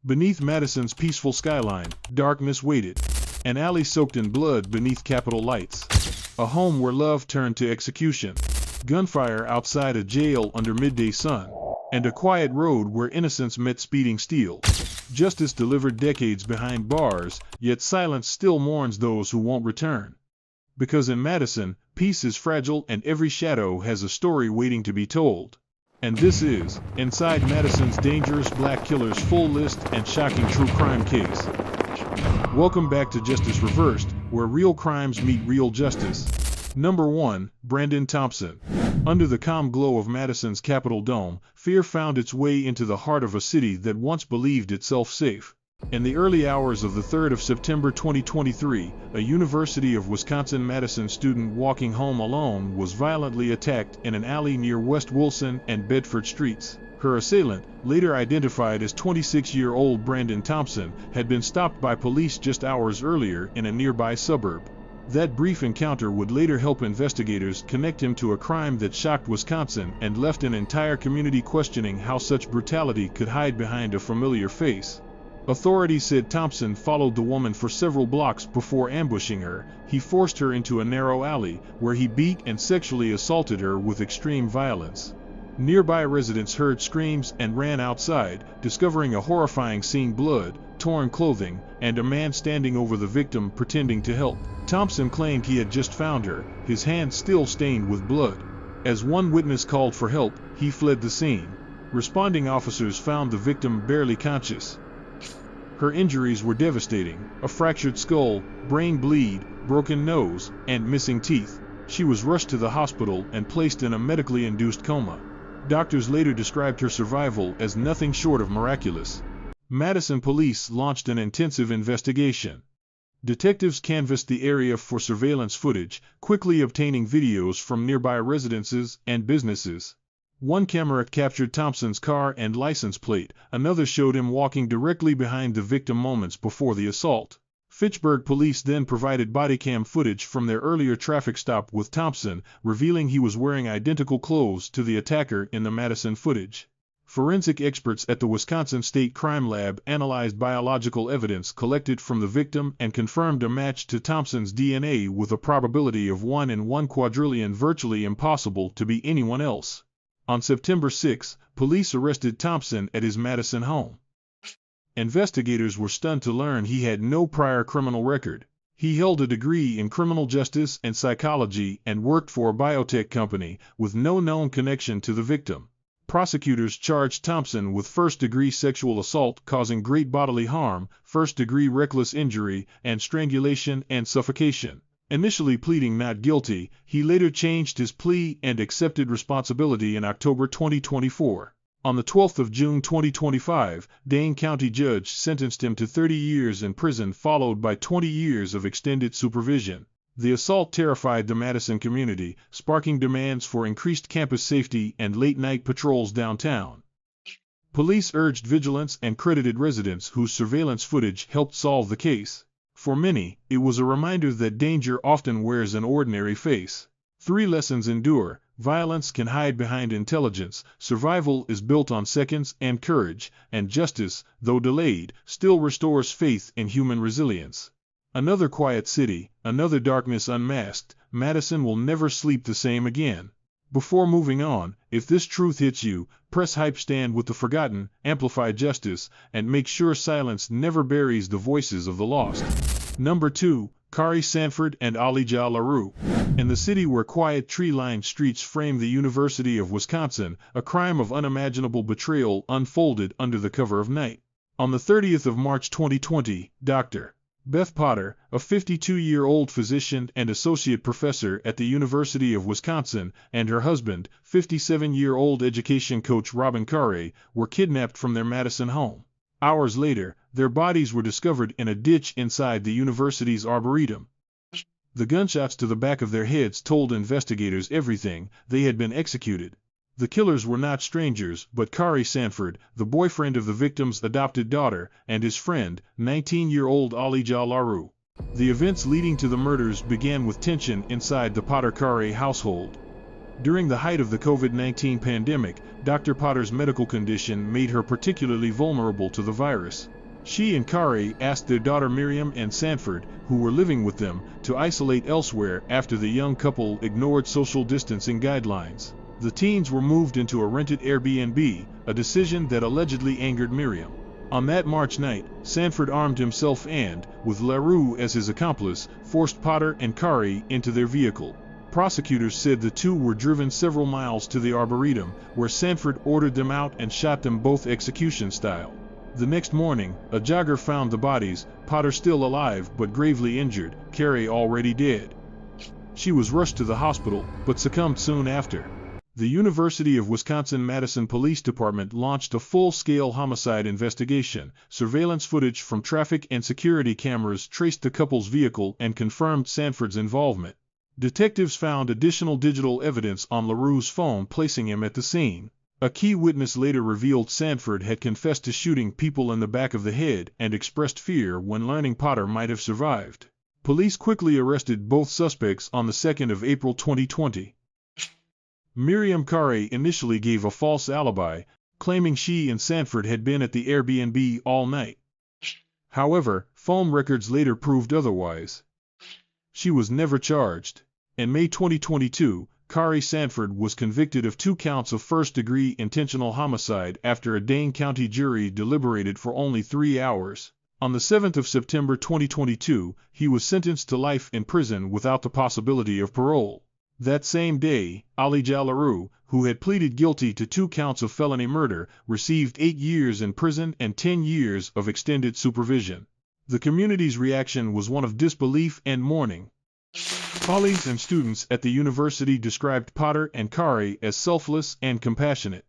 Beneath Madison's peaceful skyline, darkness waited. An alley soaked in blood beneath Capitol lights. A home where love turned to execution. Gunfire outside a jail under midday sun. And a quiet road where innocence met speeding steel. Justice delivered decades behind bars, yet silence still mourns those who won't return. Because in Madison, peace is fragile and every shadow has a story waiting to be told. And this is, Inside Madison's Dangerous Black Killers full list and shocking true crime case. Welcome back to Justice Reversed, where real crimes meet real justice. Number 1, Brandon Thompson. Under the calm glow of Madison's Capitol dome, fear found its way into the heart of a city that once believed itself safe. In the early hours of the 3rd of September 2023, a University of Wisconsin-Madison student walking home alone was violently attacked in an alley near West Wilson and Bedford Streets. Her assailant, later identified as 26-year-old Brandon Thompson, had been stopped by police just hours earlier in a nearby suburb. That brief encounter would later help investigators connect him to a crime that shocked Wisconsin and left an entire community questioning how such brutality could hide behind a familiar face. Authorities said Thompson followed the woman for several blocks before ambushing her. He forced her into a narrow alley, where he beat and sexually assaulted her with extreme violence. Nearby residents heard screams and ran outside, discovering a horrifying scene: blood, torn clothing, and a man standing over the victim pretending to help. Thompson claimed he had just found her, his hands still stained with blood. As one witness called for help, he fled the scene. Responding officers found the victim barely conscious. Her injuries were devastating: a fractured skull, brain bleed, broken nose, and missing teeth. She was rushed to the hospital and placed in a medically induced coma. Doctors later described her survival as nothing short of miraculous. Madison police launched an intensive investigation. Detectives canvassed the area for surveillance footage, quickly obtaining videos from nearby residences and businesses. One camera captured Thompson's car and license plate, another showed him walking directly behind the victim moments before the assault. Fitchburg police then provided bodycam footage from their earlier traffic stop with Thompson, revealing he was wearing identical clothes to the attacker in the Madison footage. Forensic experts at the Wisconsin State Crime Lab analyzed biological evidence collected from the victim and confirmed a match to Thompson's DNA with a probability of 1 in 1 quadrillion, virtually impossible to be anyone else. On September 6, police arrested Thompson at his Madison home. Investigators were stunned to learn he had no prior criminal record. He held a degree in criminal justice and psychology and worked for a biotech company, with no known connection to the victim. Prosecutors charged Thompson with first-degree sexual assault causing great bodily harm, first-degree reckless injury, and strangulation and suffocation. Initially pleading not guilty, he later changed his plea and accepted responsibility in October 2024. On the 12th of June 2025, Dane County judge sentenced him to 30 years in prison, followed by 20 years of extended supervision. The assault terrified the Madison community, sparking demands for increased campus safety and late-night patrols downtown. Police urged vigilance and credited residents whose surveillance footage helped solve the case. For many, it was a reminder that danger often wears an ordinary face. 3 lessons endure: violence can hide behind intelligence, survival is built on seconds and courage, and justice, though delayed, still restores faith in human resilience. Another quiet city, another darkness unmasked. Madison will never sleep the same again. Before moving on, if this truth hits you, press hype, stand with the forgotten, amplify justice, and make sure silence never buries the voices of the lost. Number 2, Khari, Sanford, and Elijah Larrue. In the city where quiet tree-lined streets frame the University of Wisconsin, a crime of unimaginable betrayal unfolded under the cover of night. On the 30th of March 2020, Dr. Beth Potter, a 52-year-old physician and associate professor at the University of Wisconsin, and her husband, 57-year-old education coach Robin Khari, were kidnapped from their Madison home. Hours later, their bodies were discovered in a ditch inside the university's arboretum. The gunshots to the back of their heads told investigators everything: they had been executed. The killers were not strangers, but Khari Sanford, the boyfriend of the victim's adopted daughter, and his friend, 19-year-old Elijah Larrue. The events leading to the murders began with tension inside the Potter-Khari household. During the height of the COVID-19 pandemic, Dr. Potter's medical condition made her particularly vulnerable to the virus. She and Khari asked their daughter Miriam and Sanford, who were living with them, to isolate elsewhere after the young couple ignored social distancing guidelines. The teens were moved into a rented Airbnb, a decision that allegedly angered Miriam. On that March night, Sanford armed himself and, with Larrue as his accomplice, forced Potter and Khari into their vehicle. Prosecutors said the two were driven several miles to the Arboretum, where Sanford ordered them out and shot them both execution style. The next morning, a jogger found the bodies, Potter still alive but gravely injured, Khari already dead. She was rushed to the hospital, but succumbed soon after. The University of Wisconsin-Madison Police Department launched a full-scale homicide investigation. Surveillance footage from traffic and security cameras traced the couple's vehicle and confirmed Sanford's involvement. Detectives found additional digital evidence on Larrue's phone, placing him at the scene. A key witness later revealed Sanford had confessed to shooting people in the back of the head and expressed fear when learning Potter might have survived. Police quickly arrested both suspects on the 2nd of April 2020. Miriam Khari initially gave a false alibi, claiming she and Sanford had been at the Airbnb all night. However, phone records later proved otherwise. She was never charged. In May 2022, Khari Sanford was convicted of 2 counts of first-degree intentional homicide after a Dane County jury deliberated for only 3 hours. On the 7th of September 2022, he was sentenced to life in prison without the possibility of parole. That same day, Elijah Larrue, who had pleaded guilty to 2 counts of felony murder, received 8 years in prison and 10 years of extended supervision. The community's reaction was one of disbelief and mourning. Colleagues and students at the university described Potter and Khari as selfless and compassionate.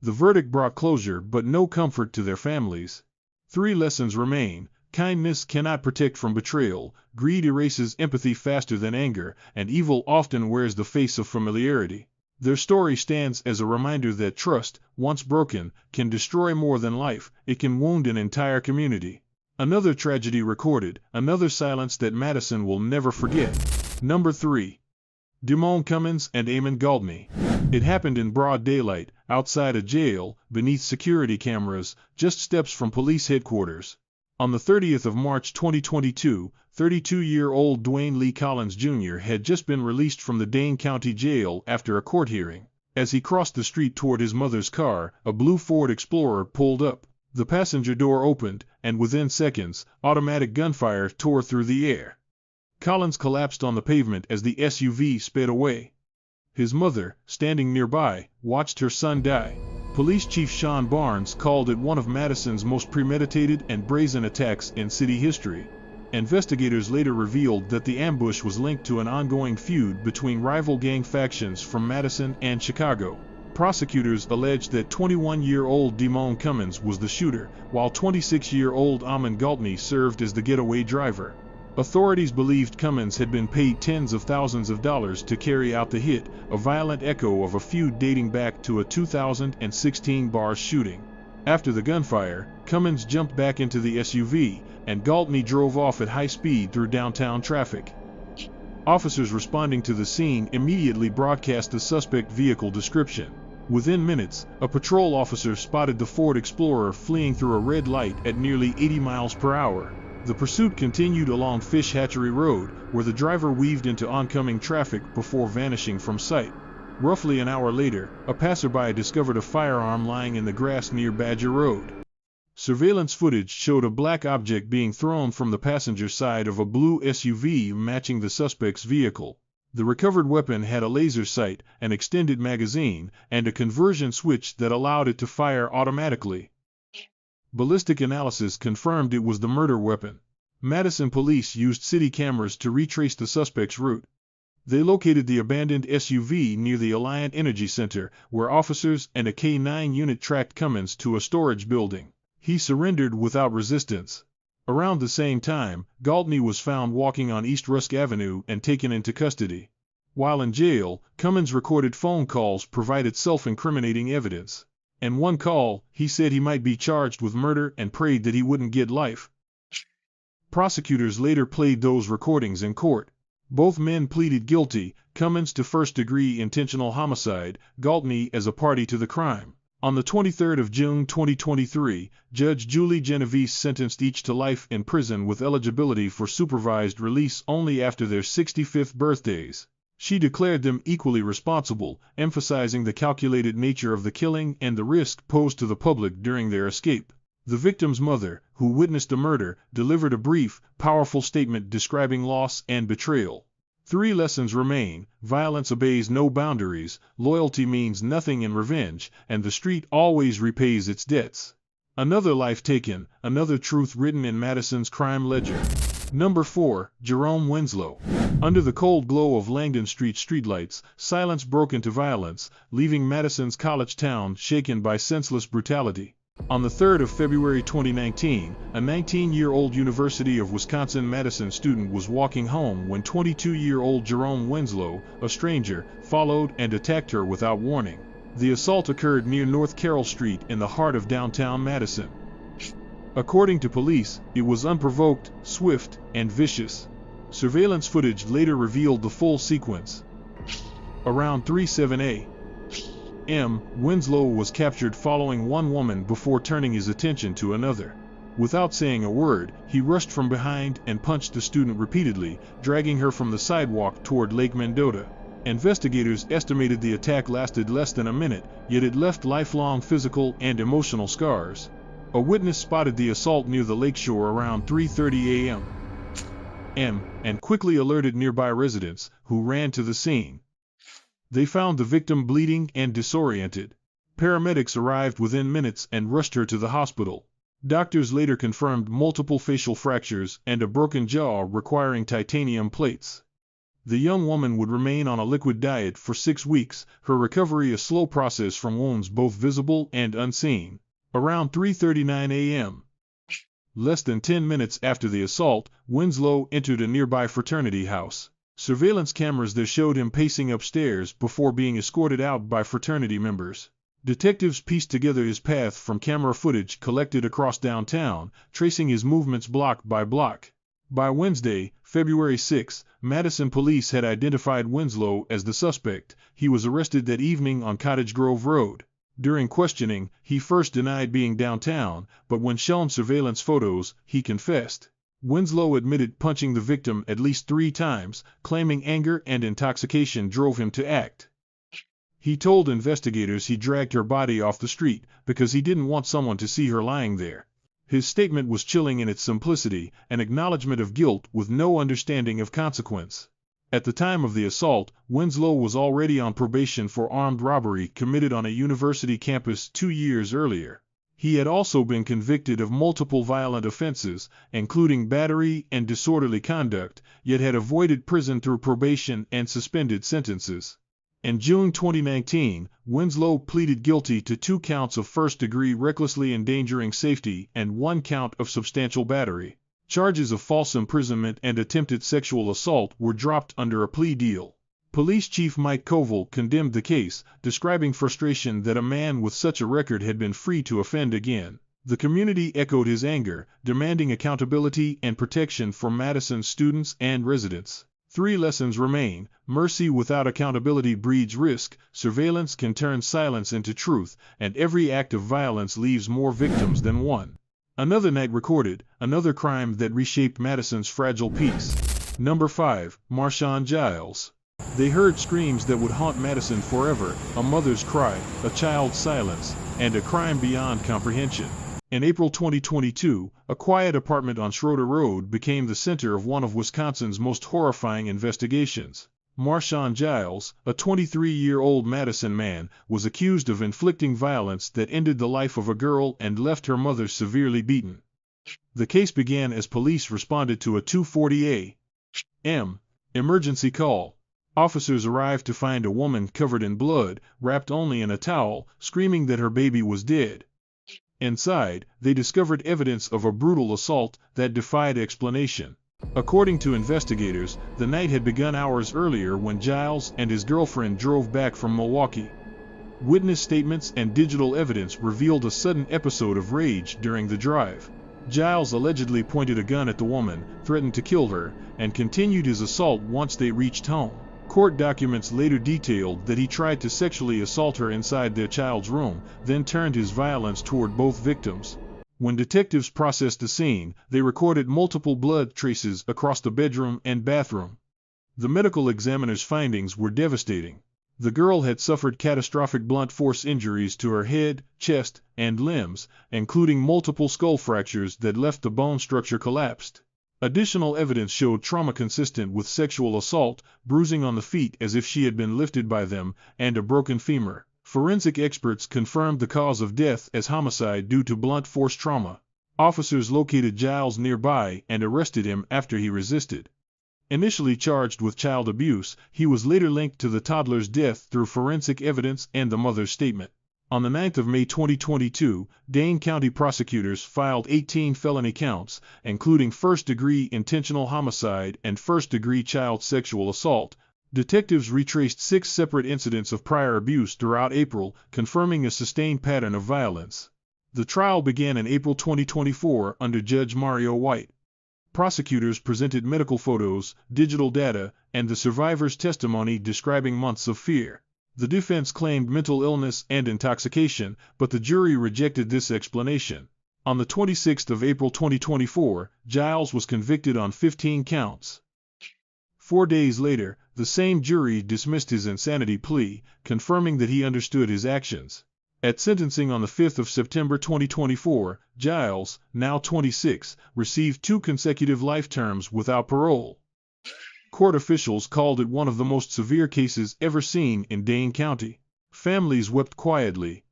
The verdict brought closure but no comfort to their families. 3 lessons remain. Kindness cannot protect from betrayal, greed erases empathy faster than anger, and evil often wears the face of familiarity. Their story stands as a reminder that trust, once broken, can destroy more than life. It can wound an entire community. Another tragedy recorded, another silence that Madison will never forget. Number 3. Demone Cummins and Amond Galtney. It happened in broad daylight, outside a jail, beneath security cameras, just steps from police headquarters. On the 30th of March 2022, 32-year-old Dwayne Lee Collins Jr. had just been released from the Dane County Jail after a court hearing. As he crossed the street toward his mother's car, a blue Ford Explorer pulled up. The passenger door opened, and within seconds, automatic gunfire tore through the air. Collins collapsed on the pavement as the SUV sped away. His mother, standing nearby, watched her son die. Police Chief Sean Barnes called it one of Madison's most premeditated and brazen attacks in city history. Investigators later revealed that the ambush was linked to an ongoing feud between rival gang factions from Madison and Chicago. Prosecutors alleged that 21-year-old Demone Cummins was the shooter, while 26-year-old Amond Galtney served as the getaway driver. Authorities believed Cummins had been paid tens of thousands of dollars to carry out the hit, a violent echo of a feud dating back to a 2016 bar shooting. After the gunfire, Cummins jumped back into the SUV, and Galtney drove off at high speed through downtown traffic. Officers responding to the scene immediately broadcast the suspect vehicle description. Within minutes, a patrol officer spotted the Ford Explorer fleeing through a red light at nearly 80 miles per hour. The pursuit continued along Fish Hatchery Road, where the driver weaved into oncoming traffic before vanishing from sight. Roughly an hour later, a passerby discovered a firearm lying in the grass near Badger Road. Surveillance footage showed a black object being thrown from the passenger side of a blue SUV matching the suspect's vehicle. The recovered weapon had a laser sight, an extended magazine, and a conversion switch that allowed it to fire automatically. Ballistic analysis confirmed it was the murder weapon. Madison police used city cameras to retrace the suspect's route. They located the abandoned SUV near the Alliant Energy Center, where officers and a K-9 unit tracked Cummins to a storage building. He surrendered without resistance. Around the same time, Galtney was found walking on East Rusk Avenue and taken into custody. While in jail, Cummins recorded phone calls provided self-incriminating evidence. In one call, he said he might be charged with murder and prayed that he wouldn't get life. Prosecutors later played those recordings in court. Both men pleaded guilty, Cummins to first-degree intentional homicide, Galtney as a party to the crime. On the 23rd of June 2023, Judge Julie Genovese sentenced each to life in prison with eligibility for supervised release only after their 65th birthdays. She declared them equally responsible, emphasizing the calculated nature of the killing and the risk posed to the public during their escape. The victim's mother, who witnessed the murder, delivered a brief, powerful statement describing loss and betrayal. 3 lessons remain: violence obeys no boundaries, loyalty means nothing in revenge, and the street always repays its debts. Another life taken, another truth written in Madison's crime ledger. Number 4, Jerome Winslow. Under the cold glow of Langdon Street streetlights, silence broke into violence, leaving Madison's college town shaken by senseless brutality. On the 3rd of February 2019, a 19-year-old University of Wisconsin-Madison student was walking home when 22-year-old Jerome Winslow, a stranger, followed and attacked her without warning. The assault occurred near North Carroll Street in the heart of downtown Madison. According to police, it was unprovoked, swift, and vicious. Surveillance footage later revealed the full sequence. Around 3:07 a.m., Winslow was captured following one woman before turning his attention to another. Without saying a word, he rushed from behind and punched the student repeatedly, dragging her from the sidewalk toward Lake Mendota. Investigators estimated the attack lasted less than a minute, yet it left lifelong physical and emotional scars. A witness spotted the assault near the lakeshore around 3:30 a.m. and quickly alerted nearby residents, who ran to the scene. They found the victim bleeding and disoriented. Paramedics arrived within minutes and rushed her to the hospital. Doctors later confirmed multiple facial fractures and a broken jaw requiring titanium plates. The young woman would remain on a liquid diet for 6 weeks, her recovery a slow process from wounds both visible and unseen. Around 3:39 a.m., less than 10 minutes after the assault, Winslow entered a nearby fraternity house. Surveillance cameras there showed him pacing upstairs before being escorted out by fraternity members. Detectives pieced together his path from camera footage collected across downtown, tracing his movements block by block. By Wednesday, February 6, Madison police had identified Winslow as the suspect. He was arrested that evening on Cottage Grove Road. During questioning, he first denied being downtown, but when shown surveillance photos, he confessed. Winslow admitted punching the victim at least 3 times, claiming anger and intoxication drove him to act. He told investigators he dragged her body off the street because he didn't want someone to see her lying there. His statement was chilling in its simplicity, an acknowledgement of guilt with no understanding of consequence. At the time of the assault, Winslow was already on probation for armed robbery committed on a university campus 2 years earlier. He had also been convicted of multiple violent offenses, including battery and disorderly conduct, yet had avoided prison through probation and suspended sentences. In June 2019, Winslow pleaded guilty to 2 counts of first-degree recklessly endangering safety and 1 count of substantial battery. Charges of false imprisonment and attempted sexual assault were dropped under a plea deal. Police Chief Mike Koval condemned the case, describing frustration that a man with such a record had been free to offend again. The community echoed his anger, demanding accountability and protection for Madison's students and residents. 3 lessons remain: mercy without accountability breeds risk, surveillance can turn silence into truth, and every act of violence leaves more victims than one. Another night recorded, another crime that reshaped Madison's fragile peace. Number 5, Marshawn Giles. They heard screams that would haunt Madison forever, a mother's cry, a child's silence, and a crime beyond comprehension. In April 2022, a quiet apartment on Schroeder Road became the center of one of Wisconsin's most horrifying investigations. Marshawn Giles, a 23-year-old Madison man, was accused of inflicting violence that ended the life of a girl and left her mother severely beaten. The case began as police responded to a 2:40 a.m. emergency call. Officers arrived to find a woman covered in blood, wrapped only in a towel, screaming that her baby was dead. Inside, they discovered evidence of a brutal assault that defied explanation. According to investigators, the night had begun hours earlier when Giles and his girlfriend drove back from Milwaukee. Witness statements and digital evidence revealed a sudden episode of rage during the drive. Giles allegedly pointed a gun at the woman, threatened to kill her, and continued his assault once they reached home. Court documents later detailed that he tried to sexually assault her inside their child's room, then turned his violence toward both victims. When detectives processed the scene, they recorded multiple blood traces across the bedroom and bathroom. The medical examiner's findings were devastating. The girl had suffered catastrophic blunt force injuries to her head, chest, and limbs, including multiple skull fractures that left the bone structure collapsed. Additional evidence showed trauma consistent with sexual assault, bruising on the feet as if she had been lifted by them, and a broken femur. Forensic experts confirmed the cause of death as homicide due to blunt force trauma. Officers located Giles nearby and arrested him after he resisted. Initially charged with child abuse, he was later linked to the toddler's death through forensic evidence and the mother's statement. On the 9th of May 2022, Dane County prosecutors filed 18 felony counts, including first-degree intentional homicide and first-degree child sexual assault. Detectives retraced 6 separate incidents of prior abuse throughout April, confirming a sustained pattern of violence. The trial began in April 2024 under Judge Mario White. Prosecutors presented medical photos, digital data, and the survivor's testimony describing months of fear. The defense claimed mental illness and intoxication, but the jury rejected this explanation. On the 26th of April 2024, Giles was convicted on 15 counts. 4 days later, the same jury dismissed his insanity plea, confirming that he understood his actions. At sentencing on the 5th of September 2024, Giles, now 26, received 2 consecutive life terms without parole. Court officials called it one of the most severe cases ever seen in Dane County. Families wept quietly.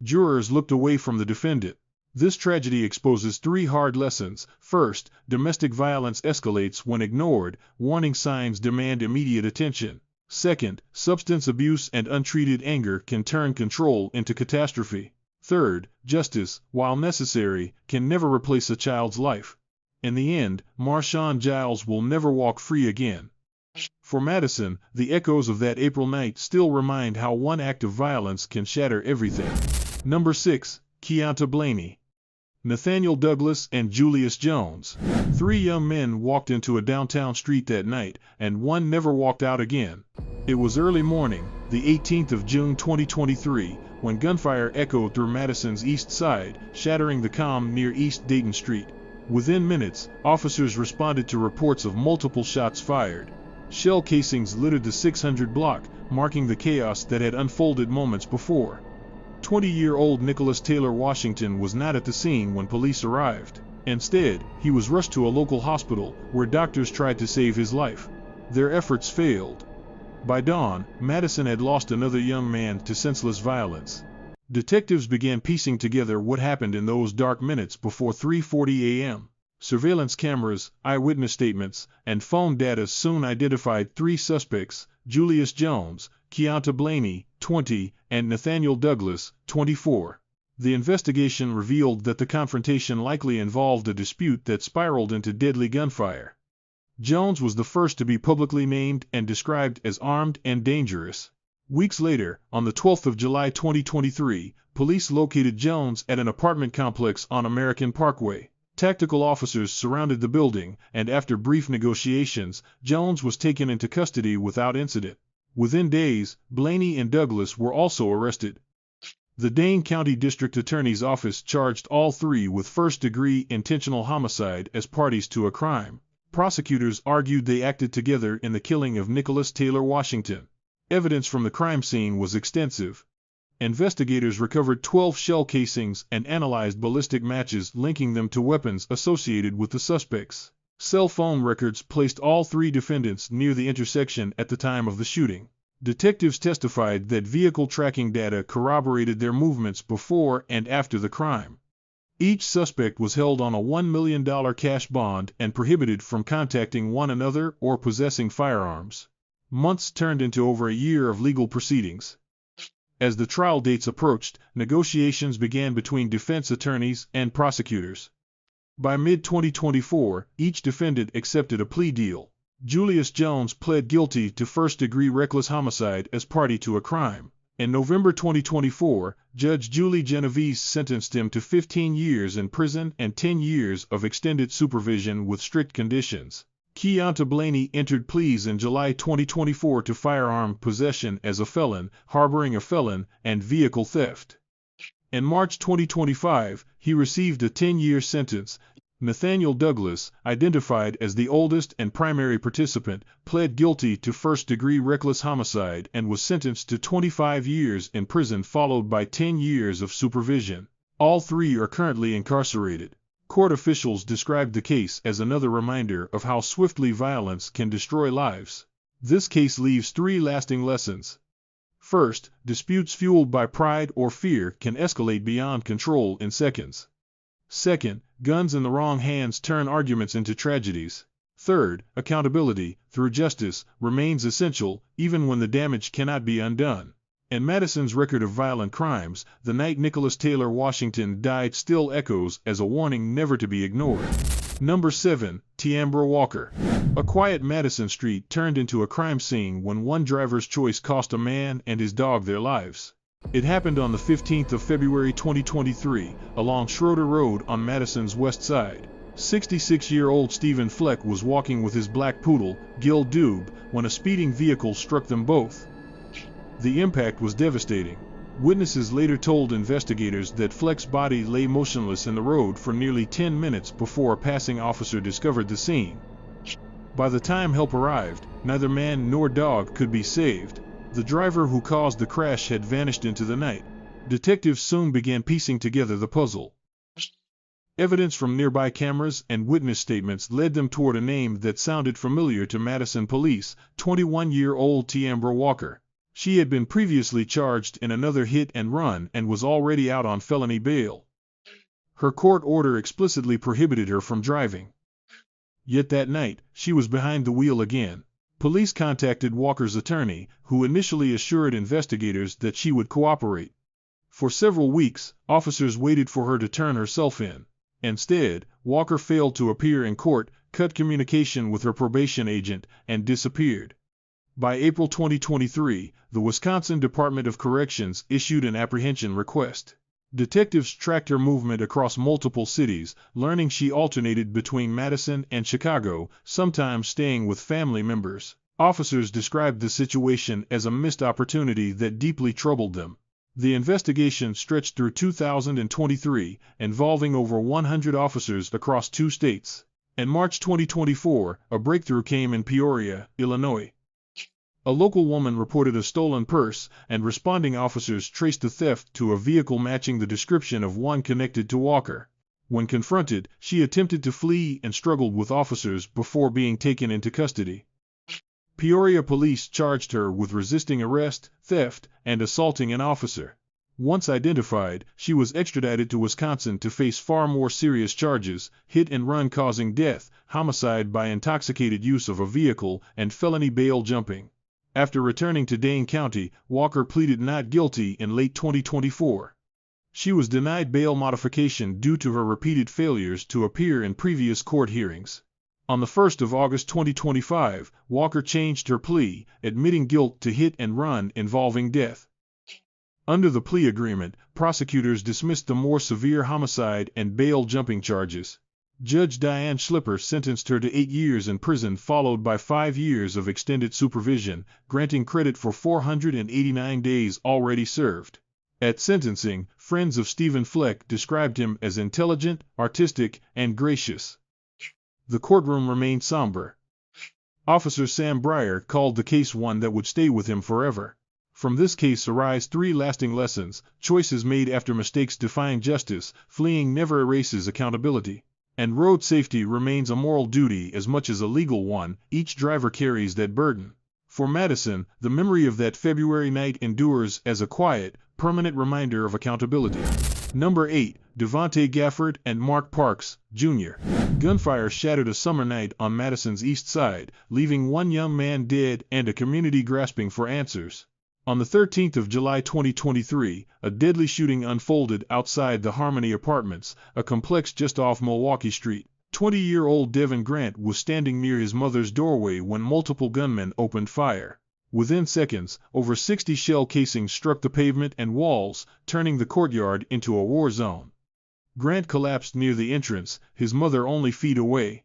Jurors looked away from the defendant. This tragedy exposes 3 hard lessons. First, domestic violence escalates when ignored. Warning signs demand immediate attention. Second, substance abuse and untreated anger can turn control into catastrophe. Third, justice, while necessary, can never replace a child's life. In the end, Marshawn Giles will never walk free again. For Madison, the echoes of that April night still remind how one act of violence can shatter everything. Number 6. Keyonta Blaney. Nathaniel Douglas and Julius Jones. 3 young men walked into a downtown street that night, and one never walked out again. It was early morning, the 18th of June 2023, when gunfire echoed through Madison's east side, shattering the calm near East Dayton Street. Within minutes, officers responded to reports of multiple shots fired. Shell casings littered the 600 block, marking the chaos that had unfolded moments before. 20-year-old Nicholas Taylor Washington was not at the scene when police arrived. Instead, he was rushed to a local hospital, where doctors tried to save his life. Their efforts failed. By dawn, Madison had lost another young man to senseless violence. Detectives began piecing together what happened in those dark minutes before 3:40 a.m. Surveillance cameras, eyewitness statements, and phone data soon identified 3 suspects: Julius Jones, Keyonta Blaney, 20, and Nathaniel Douglas, 24. The investigation revealed that the confrontation likely involved a dispute that spiraled into deadly gunfire. Jones was the first to be publicly named and described as armed and dangerous. Weeks later, on the 12th of July 2023, police located Jones at an apartment complex on American Parkway. Tactical officers surrounded the building, and after brief negotiations, Jones was taken into custody without incident. Within days, Blaney and Douglas were also arrested. The Dane County District Attorney's Office charged all 3 with first-degree intentional homicide as parties to a crime. Prosecutors argued they acted together in the killing of Nicholas Taylor Washington. Evidence from the crime scene was extensive. Investigators recovered 12 shell casings and analyzed ballistic matches linking them to weapons associated with the suspects. Cell phone records placed all 3 defendants near the intersection at the time of the shooting. Detectives testified that vehicle tracking data corroborated their movements before and after the crime. Each suspect was held on a $1 million cash bond and prohibited from contacting one another or possessing firearms. Months turned into over a year of legal proceedings. As the trial dates approached, negotiations began between defense attorneys and prosecutors. By mid-2024, each defendant accepted a plea deal. Julius Jones pled guilty to first-degree reckless homicide as party to a crime. In November 2024, Judge Julie Genovese sentenced him to 15 years in prison and 10 years of extended supervision with strict conditions. Keyonta Blaney entered pleas in July 2024 to firearm possession as a felon, harboring a felon, and vehicle theft. In March 2025, he received a 10-year sentence. Nathaniel Douglas, identified as the oldest and primary participant, pled guilty to first-degree reckless homicide and was sentenced to 25 years in prison followed by 10 years of supervision. All three are currently incarcerated. Court officials described the case as another reminder of how swiftly violence can destroy lives. This case leaves three lasting lessons. First, disputes fueled by pride or fear can escalate beyond control in seconds. Second, guns in the wrong hands turn arguments into tragedies. Third, accountability, through justice, remains essential, even when the damage cannot be undone. In Madison's record of violent crimes, the night Nicholas Taylor Washington died still echoes as a warning never to be ignored. Number 7. Tiambra Walker. A quiet Madison street turned into a crime scene when one driver's choice cost a man and his dog their lives. It happened on the 15th of February 2023, along Schroeder Road on Madison's west side. 66-year-old Stephen Fleck was walking with his black poodle, Gil Doob, when a speeding vehicle struck them both. The impact was devastating. Witnesses later told investigators that Fleck's body lay motionless in the road for nearly 10 minutes before a passing officer discovered the scene. By the time help arrived, neither man nor dog could be saved. The driver who caused the crash had vanished into the night. Detectives soon began piecing together the puzzle. Evidence from nearby cameras and witness statements led them toward a name that sounded familiar to Madison police: 21-year-old Tiambra Walker. She had been previously charged in another hit and run and was already out on felony bail. Her court order explicitly prohibited her from driving. Yet that night, she was behind the wheel again. Police contacted Walker's attorney, who initially assured investigators that she would cooperate. For several weeks, officers waited for her to turn herself in. Instead, Walker failed to appear in court, cut communication with her probation agent, and disappeared. By April 2023, the Wisconsin Department of Corrections issued an apprehension request. Detectives tracked her movement across multiple cities, learning she alternated between Madison and Chicago, sometimes staying with family members. Officers described the situation as a missed opportunity that deeply troubled them. The investigation stretched through 2023, involving over 100 officers across 2 states. In March 2024, a breakthrough came in Peoria, Illinois. A local woman reported a stolen purse, and responding officers traced the theft to a vehicle matching the description of one connected to Walker. When confronted, she attempted to flee and struggled with officers before being taken into custody. Peoria police charged her with resisting arrest, theft, and assaulting an officer. Once identified, she was extradited to Wisconsin to face far more serious charges: hit and run causing death, homicide by intoxicated use of a vehicle, and felony bail jumping. After returning to Dane County, Walker pleaded not guilty in late 2024. She was denied bail modification due to her repeated failures to appear in previous court hearings. On the 1st of August 2025, Walker changed her plea, admitting guilt to hit and run involving death. Under the plea agreement, prosecutors dismissed the more severe homicide and bail jumping charges. Judge Diane Schlipper sentenced her to 8 years in prison followed by 5 years of extended supervision, granting credit for 489 days already served. At sentencing, friends of Stephen Fleck described him as intelligent, artistic, and gracious. The courtroom remained somber. Officer Sam Breyer called the case one that would stay with him forever. From this case arise 3 lasting lessons: choices made after mistakes define justice, fleeing never erases accountability, and road safety remains a moral duty as much as a legal one. Each driver carries that burden. For Madison, the memory of that February night endures as a quiet, permanent reminder of accountability. Number 8. Devonte Gafford and Mark Parks, Jr. Gunfire shattered a summer night on Madison's east side, leaving one young man dead and a community grasping for answers. On the 13th of July 2023, a deadly shooting unfolded outside the Harmony Apartments, a complex just off Milwaukee Street. 20-year-old Devin Grant was standing near his mother's doorway when multiple gunmen opened fire. Within seconds, over 60 shell casings struck the pavement and walls, turning the courtyard into a war zone. Grant collapsed near the entrance, his mother only feet away.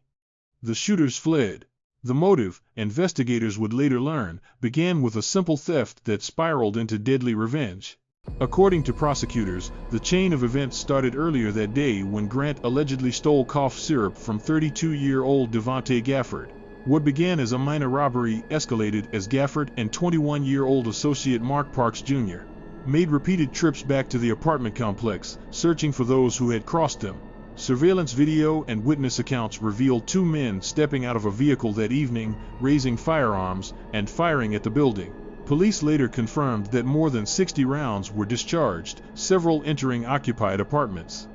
The shooters fled. The motive, investigators would later learn, began with a simple theft that spiraled into deadly revenge. According to prosecutors, the chain of events started earlier that day when Grant allegedly stole cough syrup from 32-year-old Devonte Gafford. What began as a minor robbery escalated as Gafford and 21-year-old associate Mark Parks Jr. made repeated trips back to the apartment complex, searching for those who had crossed them. Surveillance video and witness accounts revealed two men stepping out of a vehicle that evening, raising firearms, and firing at the building. Police later confirmed that more than 60 rounds were discharged, several entering occupied apartments.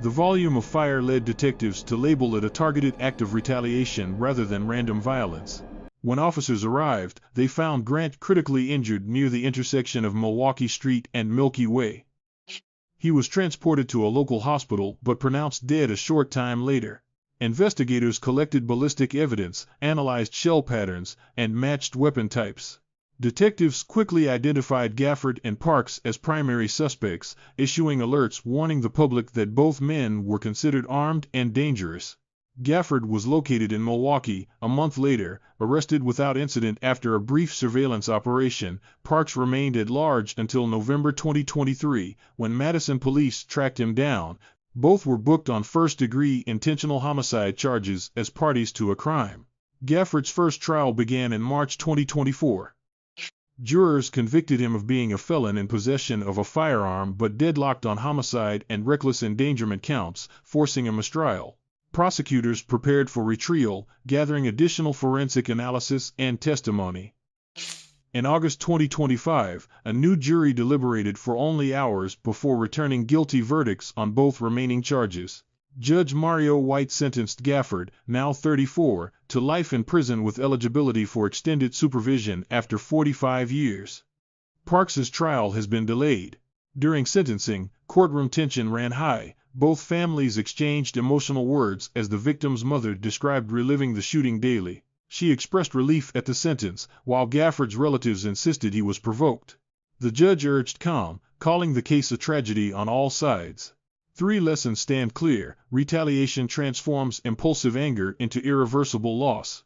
The volume of fire led detectives to label it a targeted act of retaliation rather than random violence. When officers arrived, they found Grant critically injured near the intersection of Milwaukee Street and Milky Way. He was transported to a local hospital but pronounced dead a short time later. Investigators collected ballistic evidence, analyzed shell patterns, and matched weapon types. Detectives quickly identified Gafford and Parks as primary suspects, issuing alerts warning the public that both men were considered armed and dangerous. Gafford was located in Milwaukee. A month later, arrested without incident after a brief surveillance operation. Parks remained at large until November 2023, when Madison police tracked him down. Both were booked on first-degree intentional homicide charges as parties to a crime. Gafford's first trial began in March 2024. Jurors convicted him of being a felon in possession of a firearm but deadlocked on homicide and reckless endangerment counts, forcing a mistrial. Prosecutors prepared for retrial, gathering additional forensic analysis and testimony. In August 2025, a new jury deliberated for only hours before returning guilty verdicts on both remaining charges. Judge Mario White sentenced Gafford, now 34, to life in prison with eligibility for extended supervision after 45 years. Parks's trial has been delayed. During sentencing, courtroom tension ran high. Both families exchanged emotional words as the victim's mother described reliving the shooting daily. She expressed relief at the sentence, while Gafford's relatives insisted he was provoked. The judge urged calm, calling the case a tragedy on all sides. 3 lessons stand clear. Retaliation transforms impulsive anger into irreversible loss.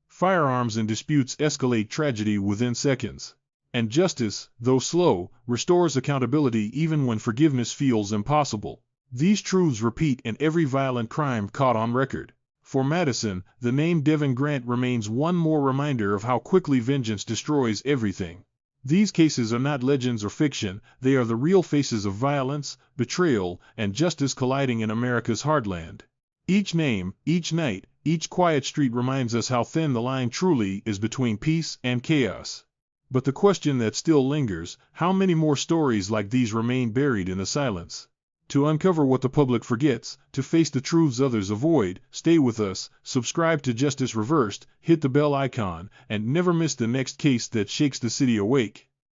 Firearms in disputes escalate tragedy within seconds. And justice, though slow, restores accountability even when forgiveness feels impossible. These truths repeat in every violent crime caught on record. For Madison, the name Devon Grant remains one more reminder of how quickly vengeance destroys everything. These cases are not legends or fiction, they are the real faces of violence, betrayal, and justice colliding in America's heartland. Each name, each night, each quiet street reminds us how thin the line truly is between peace and chaos. But the question that still lingers, how many more stories like these remain buried in the silence? To uncover what the public forgets, to face the truths others avoid, stay with us, subscribe to Justice Reversed, hit the bell icon, and never miss the next case that shakes the city awake.